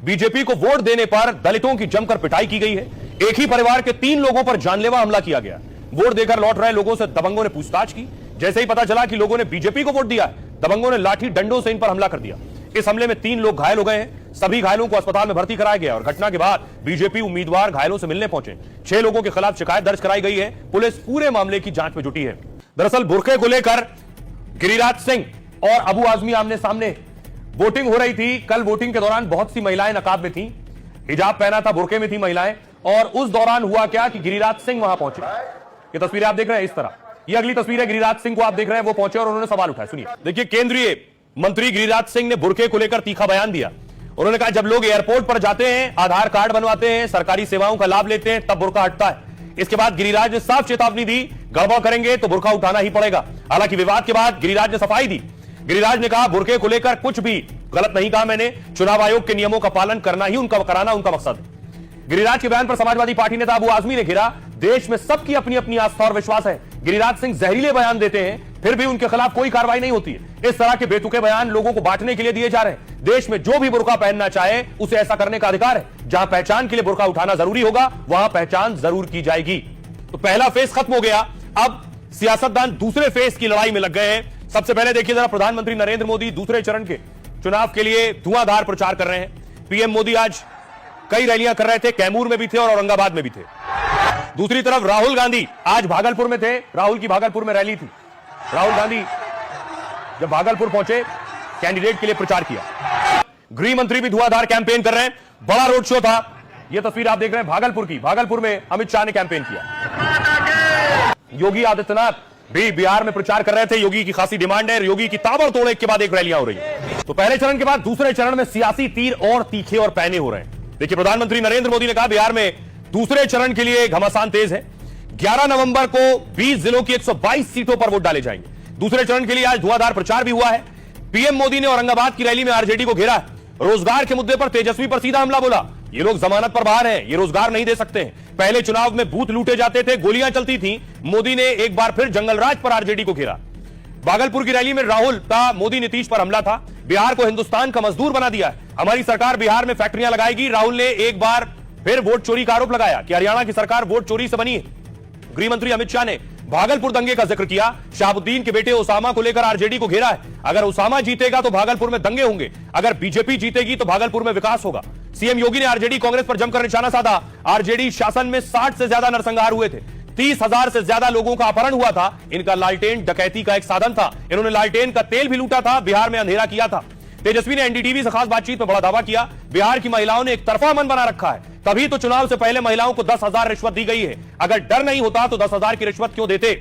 BJP को vote देने पर दलितों की जमकर पिटाई की गई है। एक ही परिवार के 3 लोगों पर जानलेवा हमला किया गया। वोट देकर लौट रहे लोगों से दबंगों ने पूछताछ की। जैसे ही पता चला कि लोगों ने बीजेपी को वोट दिया है, दबंगों ने लाठी डंडों से इन पर हमला कर दिया। इस हमले में 3 लोग घायल हो गए हैं। सभी घायलों को अस्पताल में भर्ती कराया गया और घटना के बाद बीजेपी उम्मीदवार घायलों से मिलने पहुंचे। 6 लोगों के खिलाफ शिकायत दर्ज कराई गई है। पुलिस पूरे मामले की जांच में जुटी है। दरअसल बुरके को लेकर गिरिराज सिंह और अबू आजमी आमने सामने। वोटिंग हो रही थी। कल वोटिंग के दौरान बहुत सी महिलाएं नकाब में थी, हिजाब पहना था, बुरके में थी महिलाएं। और उस दौरान हुआ क्या कि गिरिराज सिंह वहां पहुंचे। ये तस्वीरें आप देख रहे हैं इस तरह। ये अगली तस्वीर है, गिरिराज सिंह को आप देख रहे हैं, वो पहुंचे और उन्होंने सवाल उठाया। सुनिए। देखिए, केंद्रीय मंत्री गिरिराज सिंह ने बुरके को लेकर तीखा बयान दिया। उन्होंने कहा, जब लोग एयरपोर्ट पर जाते हैं, आधार कार्ड बनवाते हैं, सरकारी सेवाओं का लाभ लेते हैं, तब बुरका हटता है। इसके बाद गिरिराज ने साफ चेतावनी दी, गड़बड़ करेंगे तो बुरका उठाना ही पड़ेगा। हालांकि विवाद के बाद गिरिराज ने सफाई दी। गिरिराज ने कहा, बुरके को लेकर कुछ भी गलत नहीं कहा मैंने, चुनाव आयोग के नियमों का पालन कराना उनका मकसद है। गिरिराज के बयान पर समाजवादी पार्टी नेता अबू आजमी ने घेरा, देश में सबकी अपनी अपनी आस्था और विश्वास है। गिरिराज सिंह जहरीले बयान देते हैं, फिर भी उनके खिलाफ कोई कार्रवाई नहीं होती है। इस तरह के बेतुके बयान लोगों को बांटने के लिए दिए जा रहे हैं। देश में जो भी बुर्का पहनना चाहे उसे ऐसा करने का अधिकार है। जहां पहचान के लिए बुर्का उठाना जरूरी होगा, वहां पहचान जरूर की जाएगी। तो पहला फेज खत्म हो गया। अब सियासतदान दूसरे फेज की लड़ाई में लग गए हैं। सबसे पहले देखिए जरा, प्रधानमंत्री नरेंद्र मोदी दूसरे चरण के चुनाव के लिए धुआंधार प्रचार कर रहे हैं। पीएम मोदी आज कई रैलियां कर रहे थे, कैमूर में भी थे और औरंगाबाद में भी थे। दूसरी तरफ राहुल गांधी आज भागलपुर में थे। राहुल की भागलपुर में रैली थी। राहुल गांधी जब भागलपुर पहुंचे, कैंडिडेट के लिए प्रचार किया। गृह मंत्री भी धुआंधार कैंपेन कर रहे हैं। बड़ा रोड शो था। यह तस्वीर आप देख रहे हैं भागलपुर की। भागलपुर में अमित शाह ने कैंपेन किया। योगी आदित्यनाथ भी बिहार में प्रचार कर रहे थे। योगी की खासी डिमांड है। योगी की ताबड़तोड़ एक के बाद एक रैलियां हो रही है। तो पहले चरण के बाद दूसरे चरण में सियासी तीर और तीखे और पैने हो रहे हैं। देखिए, प्रधानमंत्री नरेंद्र मोदी ने कहा, बिहार में दूसरे चरण के लिए घमासान तेज है। 11 नवंबर को 20 जिलों की 122 सीटों पर वोट डाले जाएंगे। दूसरे चरण के लिए आज धुआंधार प्रचार भी हुआ है। पीएम मोदी ने औरंगाबाद की रैली में आरजेडी को घेरा। रोजगार के मुद्दे पर तेजस्वी पर सीधा हमला बोला। ये लोग जमानत पर बाहर हैं, ये रोजगार नहीं दे सकते हैं। पहले चुनाव में बूथ लूटे जाते थे, गोलियां चलती थी। मोदी ने एक बार फिर जंगलराज पर आरजेडी को घेरा। भागलपुर की रैली में राहुल का मोदी नीतीश पर हमला था। बिहार को हिंदुस्तान का मजदूर बना दिया है। हमारी सरकार बिहार में फैक्ट्रियां लगाएगी। राहुल ने एक बार फिर वोट चोरी का आरोप लगाया कि हरियाणा की सरकार वोट चोरी से बनी है। गृह मंत्री अमित शाह ने भागलपुर दंगे का जिक्र किया। शहाबुद्दीन के बेटे उसामा को लेकर आरजेडी को घेरा है। अगर उसामा जीतेगा तो भागलपुर में दंगे होंगे, अगर बीजेपी जीतेगी तो भागलपुर में विकास होगा। सीएम योगी ने आरजेडी कांग्रेस पर जमकर निशाना साधा। आरजेडी शासन में 60 से ज्यादा नरसंहार हुए थे। 30,000 से ज्यादा लोगों का अपहरण हुआ था। इनका लालटेन डकैती का एक साधन था। इन्होंने लालटेन का तेल भी लूटा था, बिहार में अंधेरा किया था। तेजस्वी ने एनडीटीवी से खास बातचीत में बड़ा दावा किया, बिहार की महिलाओं ने एक तरफा मन बना रखा है, तभी तो चुनाव से पहले महिलाओं को 10,000 रिश्वत दी गई है। अगर डर नहीं होता तो 10,000 की रिश्वत क्यों देते।